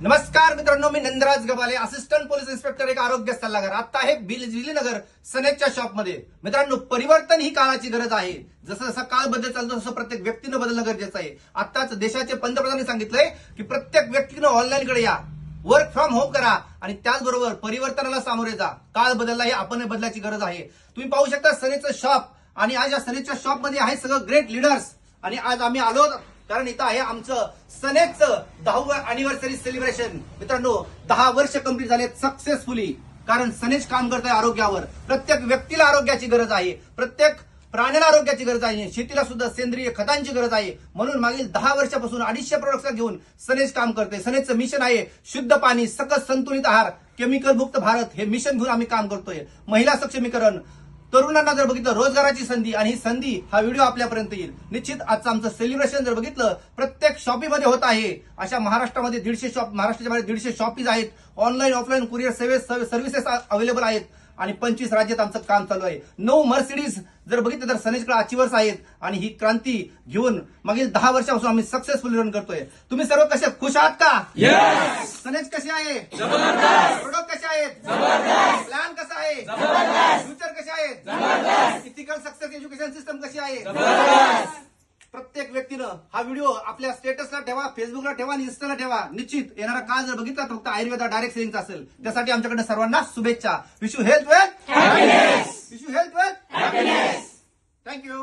नमस्कार मित्रांनो, मी Nandraj Gabale, assistant police inspector, एक आरोग्य सल्लागार. आता आहे बिजलीनगर सनेजच्या शॉपमध्ये. मित्रांनो, परिवर्तन ही काळाची गरज आहे. जसं जसा काळ बदलत चालतो तसं प्रत्येक व्यक्तीनं बदलणं गरजेचं आहे. आताच देशाचे पंतप्रधानांनी सांगितलंय की प्रत्येक व्यक्तीनं ऑनलाईनकडे या, वर्क फ्रॉम होम करा आणि त्याचबरोबर परिवर्तनाला सामोरे जा. काळ बदलला, हे आपण बदलायची गरज आहे. तुम्ही पाहू शकता सनेजचं शॉप, आणि आज या सनेजच्या शॉपमध्ये आहे सगळं ग्रेट लीडर्स. आणि आज आम्ही आलो कारण इथं आहे आमचं सनेजचं 10वीं अॅनिव्हर्सरी सेलिब्रेशन. मित्रांनो, 10 वर्ष कंप्लीट झालेत सक्सेसफुली. कारण सनेज काम करत आहे आरोग्यावर. प्रत्येक व्यक्तीला आरोग्याची गरज आहे, प्रत्येक प्राण्याला आरोग्याची गरज आहे, शेतीला सुद्धा सेंद्रिय खतांची गरज आहे. म्हणून मागील 10 वर्षापासून 250 प्रोडक्ट्स घेऊन सनेज काम करते. सनेजचं मिशन आहे शुद्ध पाणी, सकस संतुलित आहार, केमिकल मुक्त भारत. हे मिशन घेऊन आम्ही काम करतोय. महिला सक्षमीकरण, तरुणांना जर बघितलं रोजगाराची संधी, आणि ही संधी हा व्हिडिओ आपल्यापर्यंत येईल. निश्चित आजचं आमचं सेलिब्रेशन जर बघितलं प्रत्येक शॉपीमध्ये होत आहे. अशा महाराष्ट्रामध्ये 150 शॉप, महाराष्ट्राच्या बाहेर 150 शॉपीज आहेत. Online offline courier services available आहेत. आणि 25 राज्यात आमचं काम चालू आहे. 9 मर्सिडीज जर बघितलं तर सनेजकडे अचिव्हर्स आहेत. आणि ही क्रांती घेऊन मागील 10 वर्षापासून आम्ही सक्सेसफुली रन करतोय. तुम्ही सर्व कसे खुश आहात का? सनेज कशी आहे? प्रोडक्ट कसे आहेत? प्लॅन कसा आहे? फ्युचर कसे आहेत? इथिकल सक्सेस एज्युकेशन सिस्टम कशी आहे? प्रत्येक व्यक्तीनं हा व्हिडिओ आपल्या स्टेटसला ठेवा, फेसबुकला ठेवा आणि इंस्टाला ठेवा. निश्चित येणारा काळ जर बघितला तर फक्त आयुर्वेदा डायरेक्ट सेलिंगचा असेल. त्यासाठी आमच्याकडे सर्वांना शुभेच्छा. Wish you health wealth happiness. Wish you health wealth happiness. Thank you.